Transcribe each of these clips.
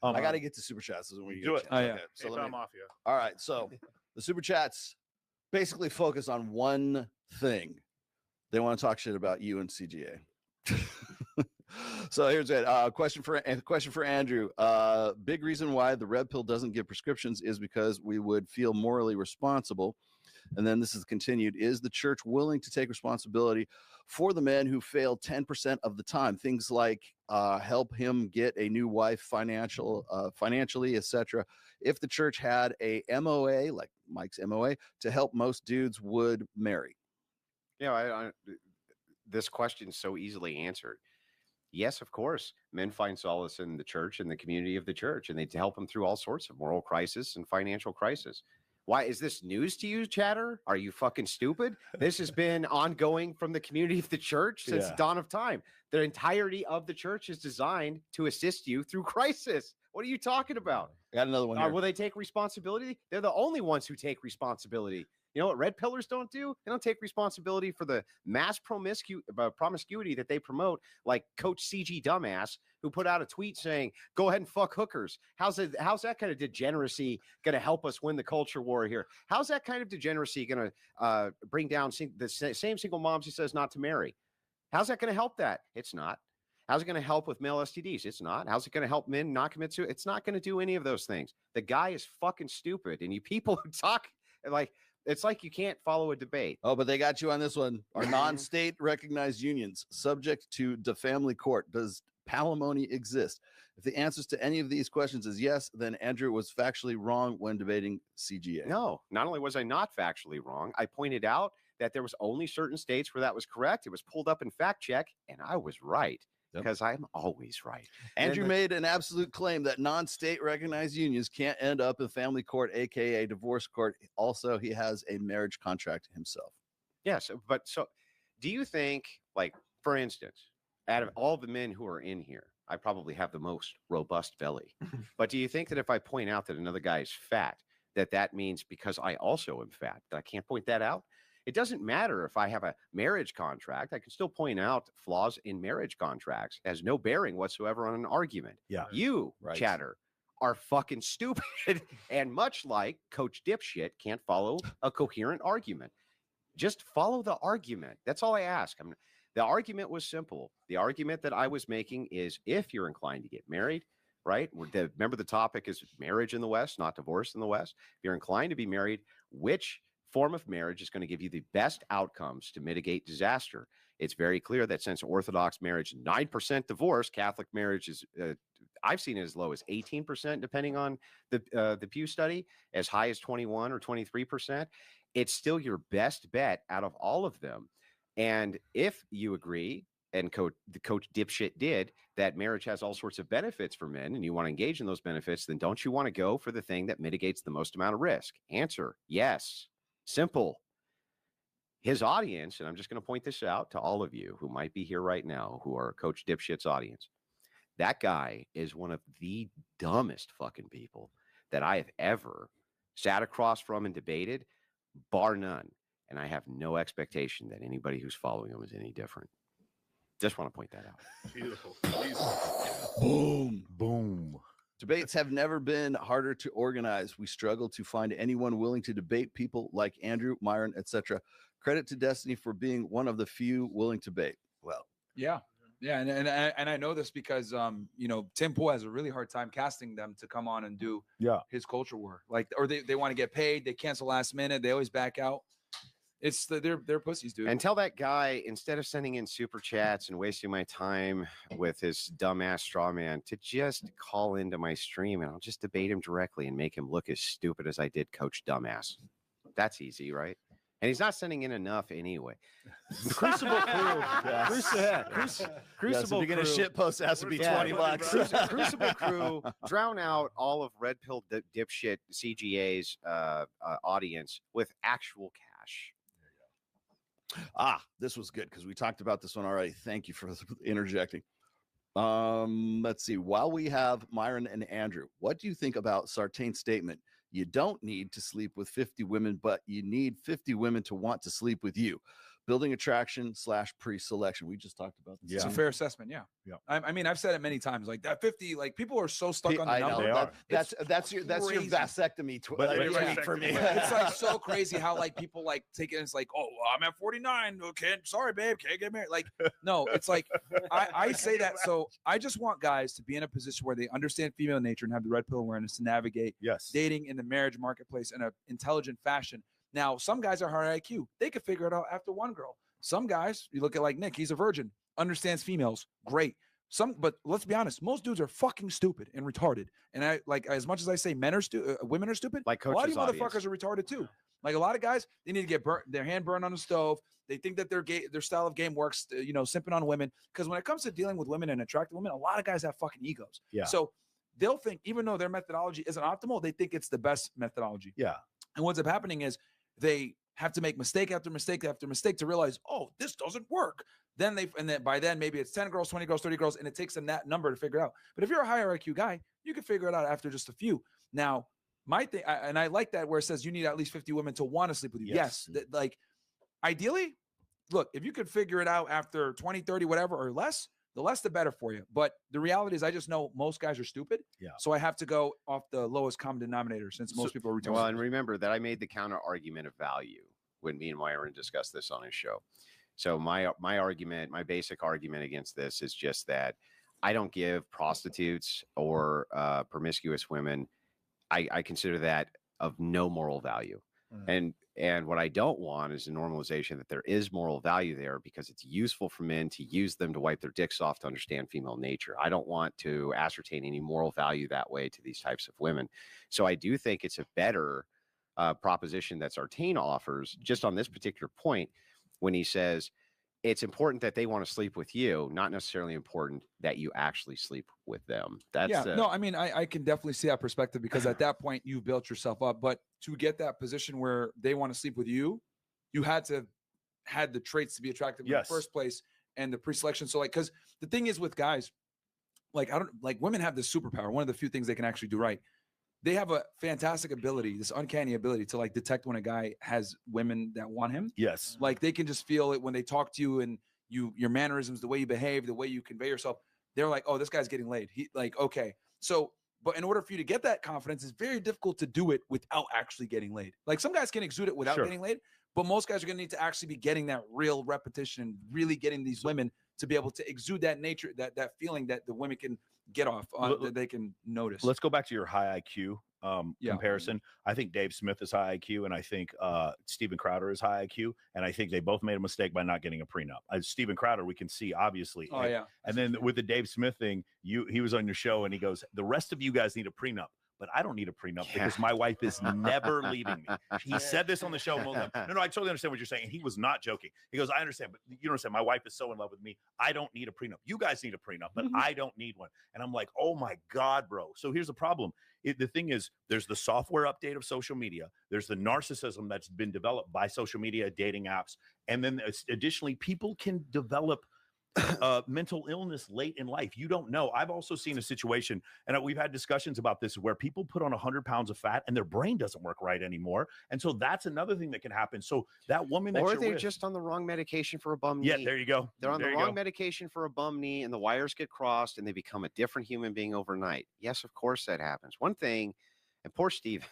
I got to get to super chats. When you do it. Okay, so I'm off you. All right. So the super chats basically focus on one thing. They want to talk shit about you and CGA. So here's it. Question for Andrew. Big reason why the red pill doesn't give prescriptions is because we would feel morally responsible. And then this is continued. Is the church willing to take responsibility for the men who fail 10% of the time? Things like help him get a new wife financially, etc. If the church had a MOA, like Mike's MOA, to help, most dudes would marry. This question is so easily answered. Yes, of course. Men find solace in the church and the community of the church, and they help them through all sorts of moral crisis and financial crisis. Why is this news to you, chatter? Are you fucking stupid? This has been ongoing from the community of the church since the dawn of time. The entirety of the church is designed to assist you through crisis. What are you talking about? I got another one here. Will they take responsibility? They're the only ones who take responsibility. You know what red pillars don't do? They don't take responsibility for the mass promiscuity that they promote, like Coach CG Dumbass, who put out a tweet saying, go ahead and fuck hookers. How's that kind of degeneracy going to help us win the culture war here? How's that kind of degeneracy going to bring down the same single moms he says not to marry? How's that going to help that? It's not. How's it going to help with male STDs? It's not. How's it going to help men not commit suicide? It's not going to do any of those things. The guy is fucking stupid. And you people who talk like, it's like you can't follow a debate. Oh, but they got you on this one. Are non-state recognized unions subject to the family court? Does palimony exist? If the answers to any of these questions is yes, then Andrew was factually wrong when debating CGA. No, not only was I not factually wrong, I pointed out that there was only certain states where that was correct. It was pulled up in fact check, and I was right. Because I'm always right. Andrew made an absolute claim that non-state recognized unions can't end up in family court, aka divorce court. Also, he has a marriage contract himself. Yes, but so do you think, like, for instance, out of all the men who are in here, I probably have the most robust belly. But do you think that if I point out that another guy is fat, that means because I also am fat, that I can't point that out? It doesn't matter if I have a marriage contract. I can still point out flaws in marriage contracts. It has no bearing whatsoever on an argument. Yeah. You, chatter, are fucking stupid. And much like Coach Dipshit can't follow a coherent argument. Just follow the argument. That's all I ask. The argument was simple. The argument that I was making is if you're inclined to get married, right? Remember the topic is marriage in the West, not divorce in the West. If you're inclined to be married, which form of marriage is going to give you the best outcomes to mitigate disaster? It's very clear that since Orthodox marriage, 9% divorce, Catholic marriage is, I've seen it as low as 18%, depending on the Pew study, as high as 21 or 23%. It's still your best bet out of all of them. And if you agree, and the Coach Dipshit did, that marriage has all sorts of benefits for men, and you want to engage in those benefits, then don't you want to go for the thing that mitigates the most amount of risk? Answer, yes. Simple. His audience, and I'm just going to point this out to all of you who might be here right now, who are Coach Dipshit's audience. That guy is one of the dumbest fucking people that I have ever sat across from and debated, bar none. And I have no expectation that anybody who's following him is any different. Just want to point that out. Beautiful. Boom. Boom. Debates have never been harder to organize. We struggle to find anyone willing to debate people like Andrew, Myron, etc. Credit to Destiny for being one of the few willing to debate. Well, yeah. And I know this because Tim Pool has a really hard time casting them to come on and do his culture war. Like, or they want to get paid, they cancel last minute, they always back out. It's they're pussies, dude. And tell that guy, instead of sending in super chats and wasting my time with his dumbass straw man, to just call into my stream and I'll just debate him directly and make him look as stupid as I did Coach Dumbass. That's easy, right? And he's not sending in enough anyway. Crucible Crew. Crucible Crew. You're going to shit post, it has to be $20. Crucible Crew, drown out all of Red Pill dipshit CGA's audience with actual cash. This was good because we talked about this one already. Thank you for interjecting. Let's see. While we have Myron and Andrew, what do you think about Sartain's statement? You don't need to sleep with 50 women, but you need 50 women to want to sleep with you. building attraction / pre-selection. We just talked about this. It's a fair assessment. Yeah. I mean, I've said it many times. Like that 50, like people are so stuck on the number. That's your vasectomy for me. It's like so crazy how like people like take it and it's like, oh, well, I'm at 49. Okay, sorry, babe, can't get married. Like, no, it's like I say that. So I just want guys to be in a position where they understand female nature and have the red pill awareness to navigate dating in the marriage marketplace in an intelligent fashion. Now, some guys are higher IQ. They could figure it out after one girl. Some guys, you look at like Nick, he's a virgin, understands females, great. But let's be honest, most dudes are fucking stupid and retarded. And I like, as much as I say men are women are stupid, like a lot of you motherfuckers are retarded too. Like a lot of guys, they need to get their hand burned on the stove. They think that their style of game works, simping on women. Because when it comes to dealing with women and attractive women, a lot of guys have fucking egos. Yeah. So they'll think, even though their methodology isn't optimal, they think it's the best methodology. Yeah. And what's up happening is they have to make mistake after mistake after mistake to realize, oh, this doesn't work. Then by then maybe it's 10 girls, 20 girls, 30 girls, and it takes them that number to figure it out. But if you're a higher IQ guy, you can figure it out after just a few. Now, my thing, and I like that where it says you need at least 50 women to want to sleep with you. Yes. Like ideally, look, if you could figure it out after 20, 30, whatever, or less, the less the better for you. But the reality is I just know most guys are stupid. Yeah. So I have to go off the lowest common denominator since most people are retarded. Well, and remember that I made the counter argument of value when me and Myron discussed this on his show. So my argument, my basic argument against this is just that I don't give prostitutes or promiscuous women, I consider that of no moral value. And what I don't want is a normalization that there is moral value there because it's useful for men to use them to wipe their dicks off to understand female nature. I don't want to ascertain any moral value that way to these types of women. So I do think it's a better proposition that Sartain offers just on this particular point when he says it's important that they want to sleep with you, not necessarily important that you actually sleep with them. That's no, I mean, I can definitely see that perspective because at that point you've built yourself up. But to get that position where they want to sleep with you, you had the traits to be attractive in the first place and the pre-selection. So like, because the thing is with guys, women have this superpower. One of the few things they can actually do right. They have a fantastic ability, this uncanny ability to like detect when a guy has women that want him. Yes. Like they can just feel it when they talk to you and your mannerisms, the way you behave, the way you convey yourself. They're like, oh, this guy's getting laid. Okay. So, but in order for you to get that confidence, it's very difficult to do it without actually getting laid. Like some guys can exude it without getting laid, but most guys are going to need to actually be getting that real repetition and really getting these women to be able to exude that nature, that feeling that the women can get off that they can notice. Let's go back to your high IQ comparison. I think Dave Smith is high IQ, and I think Steven Crowder is high IQ, and I think they both made a mistake by not getting a prenup. Steven Crowder, we can see obviously. And then with the Dave Smith thing, he was on your show, and he goes, "The rest of you guys need a prenup." But I don't need a prenup because my wife is never leaving me. He said this on the show. No, I totally understand what you're saying. And he was not joking. He goes, I understand, but you don't understand. My wife is so in love with me. I don't need a prenup. You guys need a prenup, but I don't need one. And I'm like, oh my God, bro. So here's the problem. The thing is, there's the software update of social media. There's the narcissism that's been developed by social media, dating apps. And then additionally, people can develop mental illness late in life. You don't know. I've also seen a situation, and we've had discussions about this, where people put on 100 pounds of fat and their brain doesn't work right anymore. And so that's another thing that can happen. So that woman that or they're just on the wrong medication for a bum knee. Yeah, there you go. They're on the wrong medication for a bum knee, and the wires get crossed, and they become a different human being overnight. Yes, of course that happens. One thing, and poor Steve,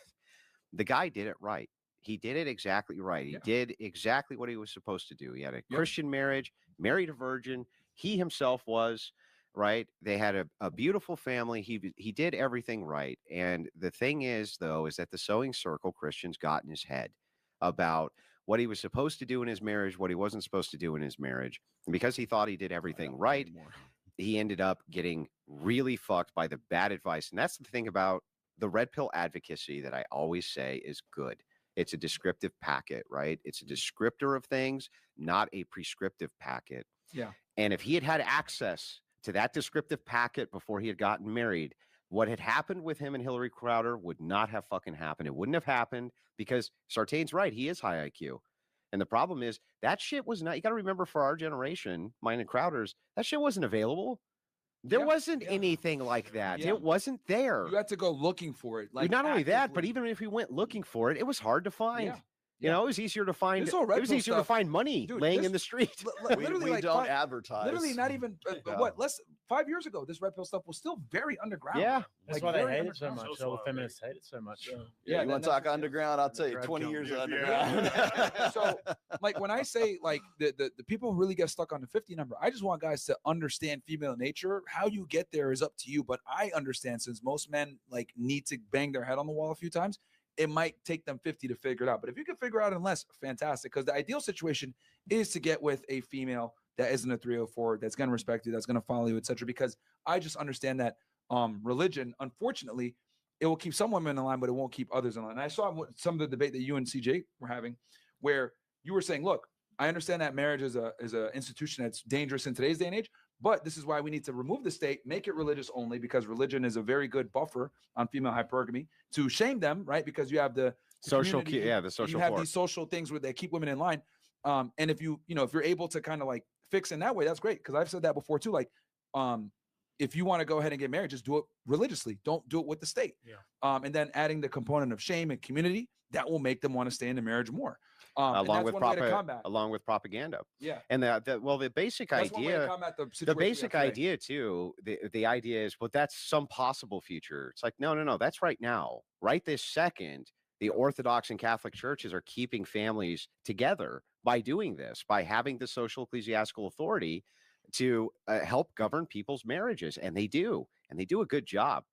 the guy did it right. He did it exactly right. He did exactly what he was supposed to do. He had a Christian marriage, married a virgin. He himself was, right? They had a beautiful family. He did everything right. And the thing is, though, is that the sewing circle Christians got in his head about what he was supposed to do in his marriage, what he wasn't supposed to do in his marriage. And because he thought he did everything right, he ended up getting really fucked by the bad advice. And that's the thing about the red pill advocacy that I always say is good. It's a descriptive packet, right? It's a descriptor of things, not a prescriptive packet. Yeah. And if he had had access to that descriptive packet before he had gotten married, what had happened with him and Hillary Crowder would not have fucking happened. It wouldn't have happened because Sartain's right. He is high IQ. And the problem is that shit was not, you got to remember for our generation, mine and Crowder's, that shit wasn't available. There wasn't anything like that. It wasn't there. You had to go looking for it. Like not only that, but even if we went looking for it, it was hard to find. You know, it was easier to find. It was easier to find money laying in the street. Literally, we don't advertise. Literally, not even less 5 years ago. This red pill stuff was still very underground. Yeah, that's why they hate it so much. All the feminists hate it so much. Yeah, you want to talk underground? I'll tell you, 20 years of underground. So, like when I say like the people who really get stuck on the 50 number, I just want guys to understand female nature. How you get there is up to you. But I understand, since most men like need to bang their head on the wall a few times, it might take them 50 to figure it out. But if you can figure it out in less, fantastic. Because the ideal situation is to get with a female that isn't a 304, that's going to respect you, that's going to follow you, etc. Because I just understand that religion, unfortunately, it will keep some women in line, but it won't keep others in line. And I saw some of the debate that you and CJ were having, where you were saying, look, I understand that marriage is a institution that's dangerous in today's day and age, but this is why we need to remove the state, make it religious only, because religion is a very good buffer on female hypergamy, to shame them, right? Because you have the social, the social. You have these social things where they keep women in line. And if if you're able to kind of like fix in that way, that's great. Because I've said that before too. Like, if you want to go ahead and get married, just do it religiously. Don't do it with the state. Yeah. And then adding the component of shame and community, that will make them want to stay in the marriage more. Along with propaganda. Yeah. And the basic idea, the basic idea too, the idea is, well, that's some possible future. It's like, no, that's right now, right this second. The Orthodox and Catholic churches are keeping families together by doing this, by having the social ecclesiastical authority to help govern people's marriages. And they do a good job.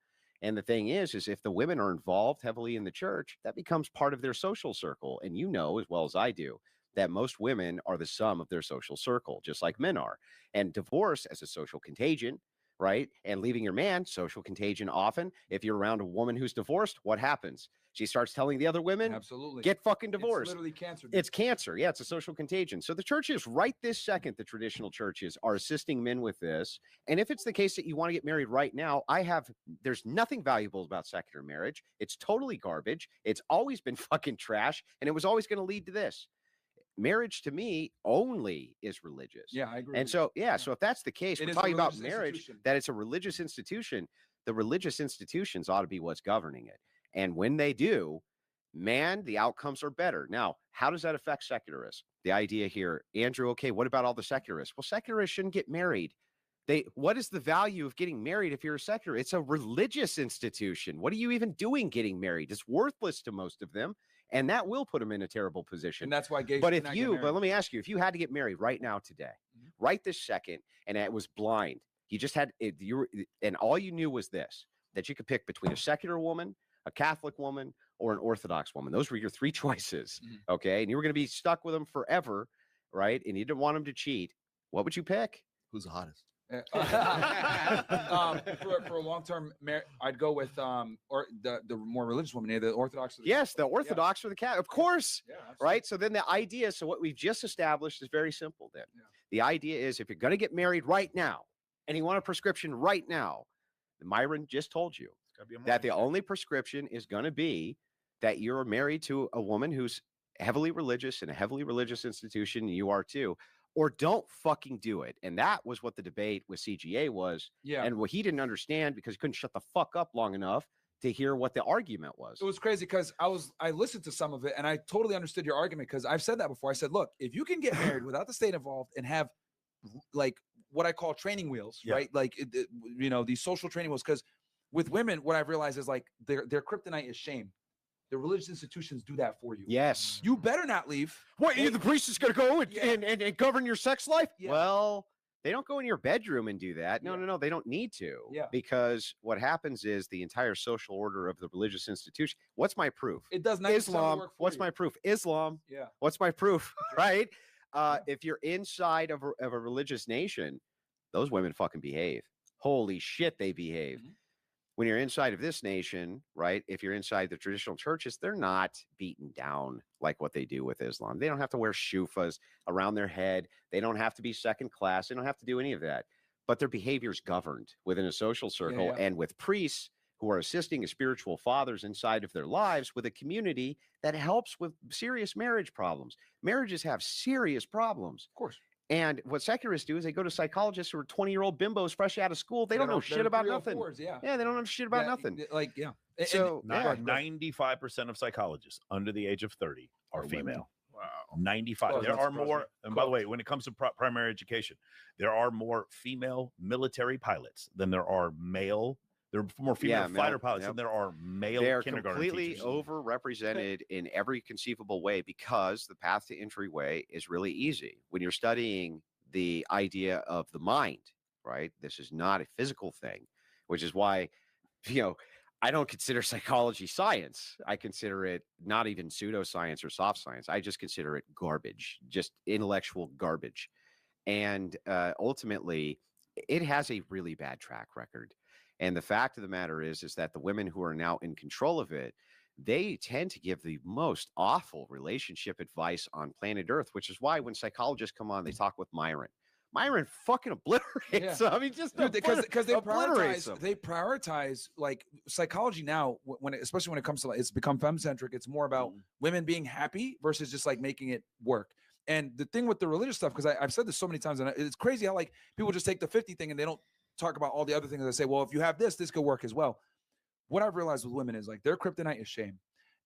And the thing is if the women are involved heavily in the church, that becomes part of their social circle. And you know, as well as I do, that most women are the sum of their social circle, just like men are. And divorce as a social contagion, right? And leaving your man, social contagion often. If you're around a woman who's divorced, what happens? She starts telling the other women, absolutely, get fucking divorced. It's literally cancer. It's cancer. Yeah, it's a social contagion. So the churches right this second, the traditional churches are assisting men with this. And if it's the case that you want to get married right now, there's nothing valuable about secular marriage. It's totally garbage. It's always been fucking trash. And it was always going to lead to this. Marriage to me only is religious. Yeah, I agree. And so, so if that's the case, we're talking about marriage, that it's a religious institution. The religious institutions ought to be what's governing it. And when they do, man, the outcomes are better. Now, how does that affect secularists? The idea here, Andrew, okay, what about all the secularists? Well, secularists shouldn't get married. What is the value of getting married if you're a secular? It's a religious institution. What are you even doing getting married? It's worthless to most of them. And that will put them in a terrible position. And that's why gays. But let me ask you, if you had to get married right now today, right this second, and it was blind, you just had and all you knew was this, that you could pick between a secular woman, a Catholic woman, or an Orthodox woman. Those were your three choices. Okay. And you were going to be stuck with them forever, right? And you didn't want them to cheat. What would you pick? Who's the hottest? For a long-term marriage, I'd go with or the more religious woman, the Orthodox. The Orthodox or the Catholic, of course. Yeah, right. So then the idea, so what we've just established is very simple. Then the idea is, if you're going to get married right now and you want a prescription right now, Myron just told you that the only prescription is going to be that you're married to a woman who's heavily religious in a heavily religious institution, and you are too. Or don't fucking do it. And that was what the debate with CGA was. Yeah. And what he didn't understand, because he couldn't shut the fuck up long enough to hear what the argument was. It was crazy because I listened to some of it and I totally understood your argument, because I've said that before. I said, look, if you can get married without the state involved and have like what I call training wheels, right? Like, these social training wheels. Because with women, what I've realized is like their kryptonite is shame. The religious institutions do that for you. Yes. You better not leave. What? The priest is going to go and govern your sex life? Yeah. Well, they don't go in your bedroom and do that. No. They don't need to. Yeah. Because what happens is the entire social order of the religious institution. What's my proof? It does not. Islam. What's my proof? Islam. Yeah. What's my proof? Right? If you're inside of a religious nation, those women fucking behave. Holy shit, they behave. Mm-hmm. When you're inside of this nation, right? If you're inside the traditional churches, they're not beaten down like what they do with Islam. They don't have to wear shufas around their head. They don't have to be second class. They don't have to do any of that. But their behavior is governed within a social circle and with priests who are assisting as spiritual fathers inside of their lives with a community that helps with serious marriage problems. Marriages have serious problems. Of course. And what secularists do is they go to psychologists who are 20-year-old bimbos fresh out of school. They don't know shit about nothing. Yeah, they don't know shit about nothing. So 95% of psychologists under the age of 30 are female. Women. Wow. 95. There are more. And by the way, when it comes to primary education, there are more female military pilots than there are male. There are more female fighter pilots than there are male kindergarten teachers. They're completely overrepresented in every conceivable way because the path to entryway is really easy. When you're studying the idea of the mind, right? This is not a physical thing, which is why, I don't consider psychology science. I consider it not even pseudoscience or soft science. I just consider it garbage, just intellectual garbage. And ultimately, it has a really bad track record. And the fact of the matter is that the women who are now in control of it, they tend to give the most awful relationship advice on planet Earth, which is why when psychologists come on, they talk with Myron. Myron fucking obliterates them. I mean, just because they prioritize like psychology now. Especially when it comes to it's become femme-centric. It's more about women being happy versus just like making it work. And the thing with the religious stuff, because I've said this so many times, and it's crazy how like people just take the 50 thing and they don't talk about all the other things. They say, well, if you have this could work as well. What I've realized with women is like their kryptonite is shame,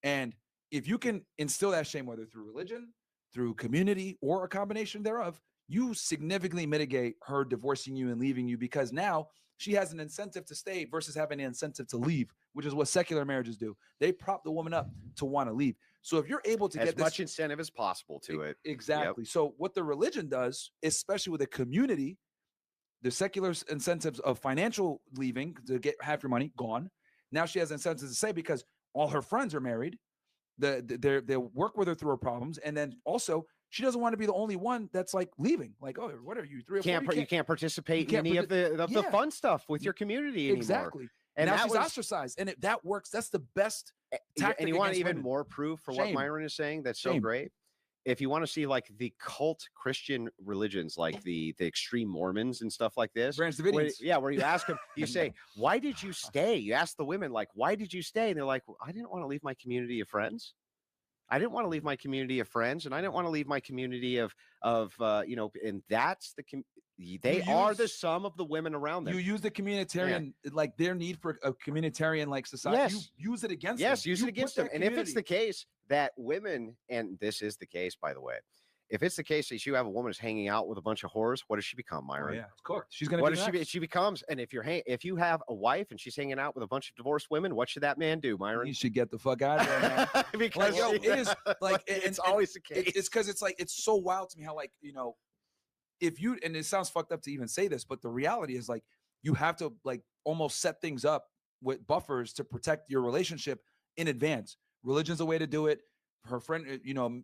and if you can instill that shame, whether through religion, through community, or a combination thereof, you significantly mitigate her divorcing you and leaving you, because now she has an incentive to stay versus having an incentive to leave, which is what secular marriages do. They prop the woman up to want to leave. So if you're able to get as much incentive as possible to it. Exactly. Yep. So what the religion does, especially with a community, the secular incentives of financial leaving to get half your money gone. Now she has incentives to stay because all her friends are married. They work with her through her problems. And then also, she doesn't want to be the only one that's like leaving. Like, oh, what are you, 3 or 4? You can't participate in any of the fun stuff with your community anymore. Exactly. And now she's ostracized, and that works. That's the best tactic. And you want even women. more proof for what Myron is saying? That's so great. If you want to see like the cult Christian religions, like the extreme Mormons and stuff like this, Branch Davidians. where you ask them, you say, "Why did you stay?" You ask the women, like, "Why did you stay?" And they're like, well, "I didn't want to leave my community of friends. I didn't want to leave my community of friends, and I didn't want to leave my community of and that's they are the sum of the women around them. You use the communitarian, like their need for a communitarian like society. Yes. You use it against them. Yes, use it against them. And if it's the case that women, and this is the case, by the way, if it's the case that you have a woman who's hanging out with a bunch of whores, what does she become, Myron? Oh, yeah, it's cooked. She's gonna. What does she becomes? And if you have a wife and she's hanging out with a bunch of divorced women, what should that man do, Myron? You should get the fuck out of there, man. Because it is like it's always the case. It's because it's like it's so wild to me how like if you, and it sounds fucked up to even say this, but the reality is like you have to like almost set things up with buffers to protect your relationship in advance. Religion's a way to do it. Her friend,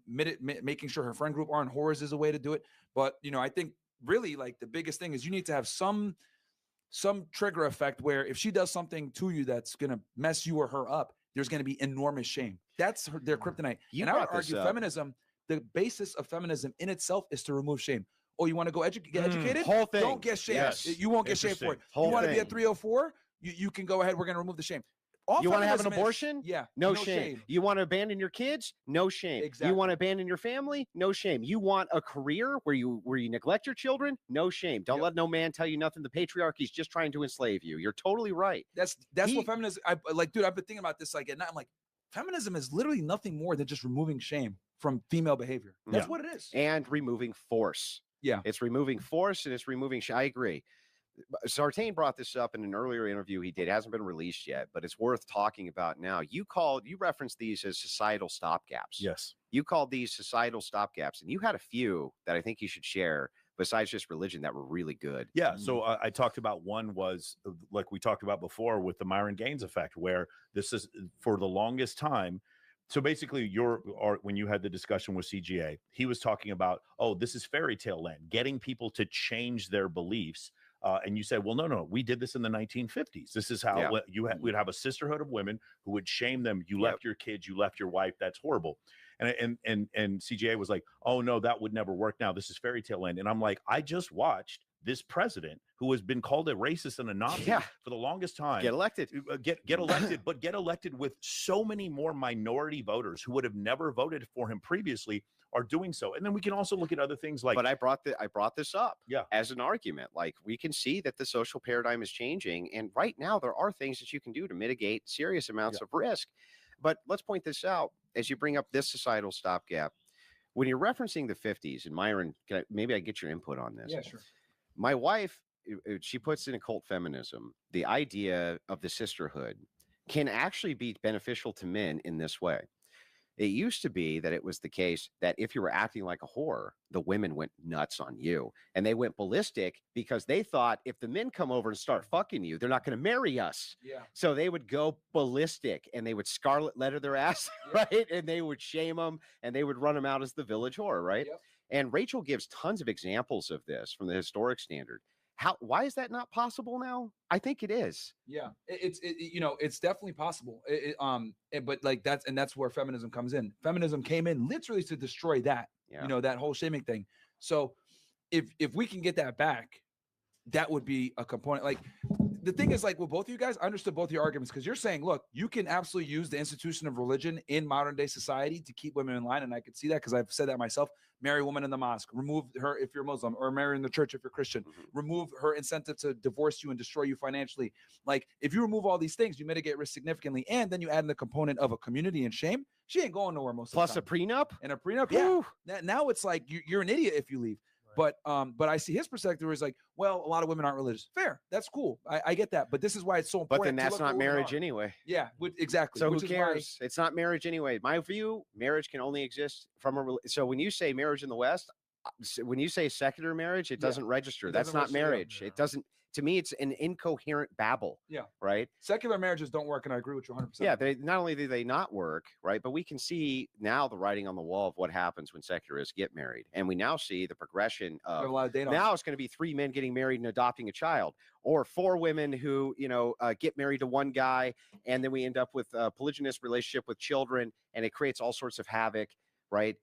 making sure her friend group aren't whores is a way to do it. But I think really like the biggest thing is you need to have some trigger effect where if she does something to you that's gonna mess you or her up, there's gonna be enormous shame. That's their kryptonite. And I would argue feminism, the basis of feminism in itself is to remove shame. Oh, you want to go get educated? Whole thing. Don't get shamed. Yes. You won't get shamed for it. You want to be a 304? You can go ahead. We're going to remove the shame. You want to have an abortion? Yeah. No shame. You want to abandon your kids? No shame. Exactly. You want to abandon your family? No shame. You want a career where you neglect your children? No shame. Don't let no man tell you nothing. The patriarchy's just trying to enslave you. You're totally right. That's what feminism. Dude, I've been thinking about this like at night. I'm like, feminism is literally nothing more than just removing shame from female behavior. That's what it is. And removing force. Yeah. It's removing force and it's removing I agree. Sartain brought this up in an earlier interview he did. It hasn't been released yet, but it's worth talking about now. You referenced these as societal stopgaps. Yes. You called these societal stopgaps, and you had a few that I think you should share besides just religion that were really good. Yeah. So I talked about one was like we talked about before with the Myron Gaines effect, where this is for the longest time. So basically, when you had the discussion with CGA, he was talking about, oh, this is fairy tale land, getting people to change their beliefs. And you said, well, no, we did this in the 1950s. This is how we'd have a sisterhood of women who would shame them. You left your kids, you left your wife. That's horrible. And CGA was like, oh, no, that would never work now. This is fairy tale land. And I'm like, I just watched this president who has been called a racist and a Nazi for the longest time get elected, get elected, but get elected with so many more minority voters who would have never voted for him previously are doing so. And then we can also look at other things like. But I brought this up as an argument. Like, we can see that the social paradigm is changing, and right now there are things that you can do to mitigate serious amounts of risk. But let's point this out as you bring up this societal stopgap. When you're referencing the 50s, and Myron, maybe I get your input on this. Yeah, sure. My wife, she puts in occult feminism, the idea of the sisterhood can actually be beneficial to men in this way. It used to be that it was the case that if you were acting like a whore, the women went nuts on you, and they went ballistic because they thought if the men come over and start fucking you, they're not going to marry us. Yeah. So they would go ballistic, and they would scarlet letter their ass, right? And they would shame them, and they would run them out as the village whore, right? Yep. And Rachel gives tons of examples of this from the historic standard. Why is that not possible now? I think it is. Yeah, it's definitely possible. But like that's where feminism comes in. Feminism came in literally to destroy that, that whole shaming thing. So if we can get that back, that would be a component. Like, the thing is, like, with both of you guys, I understood both your arguments, because you're saying, look, you can absolutely use the institution of religion in modern day society to keep women in line. And I could see that, because I've said that myself. Marry a woman in the mosque, remove her if you're Muslim, or marry in the church if you're Christian, remove her incentive to divorce you and destroy you financially. Like, if you remove all these things, you mitigate risk significantly. And then you add in the component of a community and shame. She ain't going nowhere most Plus of the time. a prenup? And a prenup, yeah. Now it's like you're an idiot if you leave. But I see his perspective is like, well, a lot of women aren't religious. Fair. That's cool. I get that. But this is why it's so important. But then that's not marriage anyway. Yeah, exactly. So who cares? It's not marriage anyway. My view, marriage can only exist from so when you say marriage in the West, when you say secular marriage, it doesn't register. That's not marriage. It doesn't. To me, it's an incoherent babble. Yeah. Right. Secular marriages don't work, and I agree with you 100%. Yeah. Not only do they not work, right, but we can see now the writing on the wall of what happens when secularists get married, and we now see the progression of now it's going to be 3 men getting married and adopting a child, or 4 women who get married to one guy, and then we end up with a polygynous relationship with children, and it creates all sorts of havoc, right?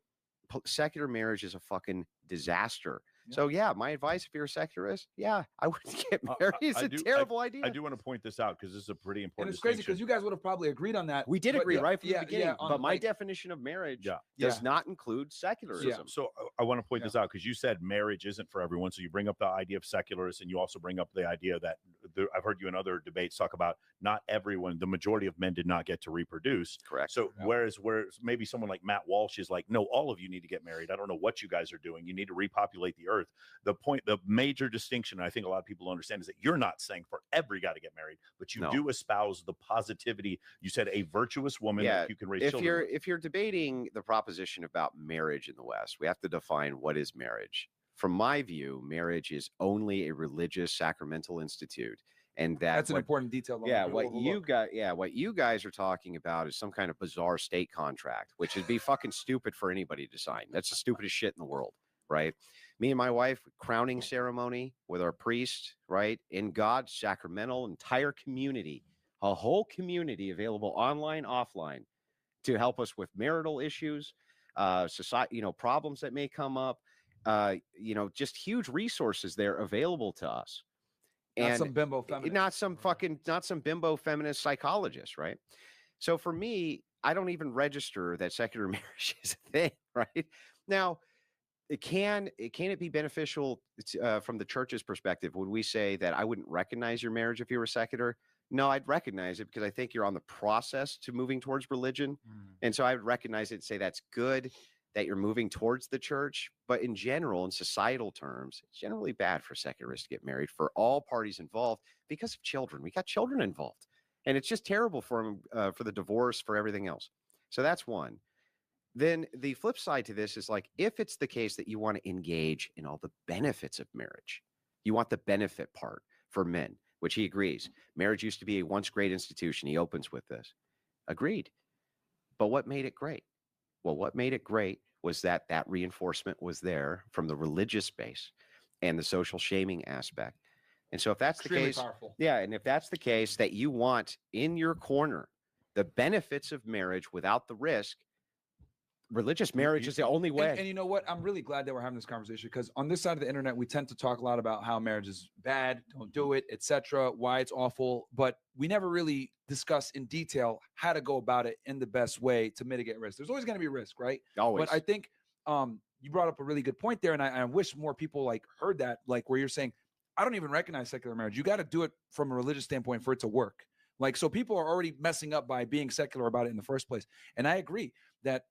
Secular marriage is a fucking disaster. Yeah. So yeah, my advice, if you're a secularist, I wouldn't get married. It's a terrible idea. I do want to point this out because this is a pretty important. And it's crazy because you guys would have probably agreed on that. We did agree right from the beginning. But my definition of marriage does not include secularism. Yeah. So I want to point this out because you said marriage isn't for everyone. So you bring up the idea of secularists, and you also bring up the idea that I've heard you in other debates talk about not everyone, the majority of men did not get to reproduce. Correct. So whereas maybe someone like Matt Walsh is like, no, all of you need to get married. I don't know what you guys are doing. You need to repopulate the earth. The major distinction, I think a lot of people understand, is that you're not saying for every guy to get married, but you do espouse the positivity. You said a virtuous woman that you can raise children. If you're debating the proposition about marriage in the West, we have to define what is marriage. From my view, marriage is only a religious sacramental institute. And that's an important detail. What you guys are talking about is some kind of bizarre state contract, which would be fucking stupid for anybody to sign. That's the stupidest shit in the world, right? Me and my wife, crowning ceremony with our priest, right? In God's sacramental entire community, a whole community available online, offline, to help us with marital issues, society, problems that may come up, just huge resources there available to us. Not some bimbo feminist. Not some bimbo feminist psychologist, right? So for me, I don't even register that secular marriage is a thing, right? Now, can it be beneficial from the church's perspective? Would we say that I wouldn't recognize your marriage if you were secular? No, I'd recognize it because I think you're on the process to moving towards religion. And so I would recognize it and say that's good that you're moving towards the church. But in general, in societal terms, it's generally bad for secularists to get married for all parties involved because of children. We got children involved. And it's just terrible for them, for the divorce, for everything else. So that's one. Then the flip side to this is like, if it's the case that you want to engage in all the benefits of marriage, you want the benefit part for men, which he agrees. Marriage used to be a once great institution. He opens with this. Agreed. But what made it great? Well, what made it great was that reinforcement was there from the religious base and the social shaming aspect. And so if that's Extremely the case, powerful. and if that's the case that you want in your corner the benefits of marriage without the risk, religious marriage is the only way. And you know what? I'm really glad that we're having this conversation because on this side of the internet, we tend to talk a lot about how marriage is bad, don't do it, etc., why it's awful, but we never really discuss in detail how to go about it in the best way to mitigate risk. There's always going to be risk, right? Always. But I think you brought up a really good point there, and I wish more people like heard that, like where you're saying, I don't even recognize secular marriage. You got to do it from a religious standpoint for it to work. Like, so people are already messing up by being secular about it in the first place. And I agree that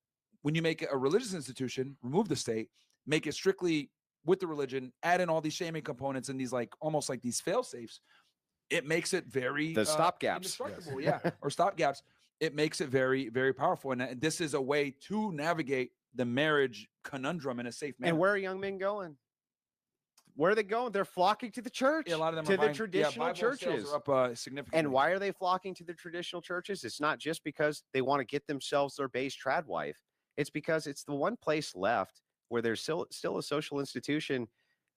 when you make it a religious institution, remove the state, make it strictly with the religion, add in all these shaming components and these like almost like these fail safes, it makes it very the stopgaps, indestructible, or stopgaps. It makes it very, very powerful. And this is a way to navigate the marriage conundrum in a safe manner. And where are young men going? Where are they going? They're flocking to the church. Yeah, a lot of them to are the buying, traditional churches. Are up significantly. And why are they flocking to the traditional churches? It's not just because they want to get themselves their base trad wife. It's because it's the one place left where there's still a social institution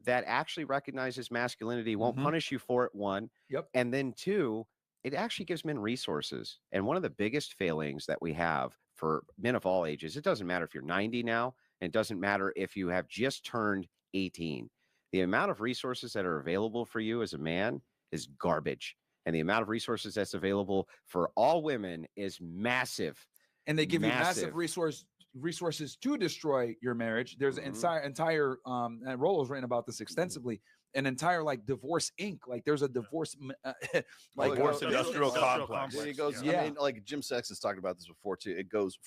that actually recognizes masculinity, won't punish you for it, one. And then two, it actually gives men resources. And one of the biggest failings that we have for men of all ages, it doesn't matter if you're 90 now, and it doesn't matter if you have just turned 18. The amount of resources that are available for you as a man is garbage. And the amount of resources that's available for all women is massive. And they give you massive resources to destroy your marriage. There's an entire and Rollo's written about this extensively, an entire like divorce Inc. Like there's a divorce like divorce industrial complex. It goes, I mean, like Jim Sexton's talked about this before too. It goes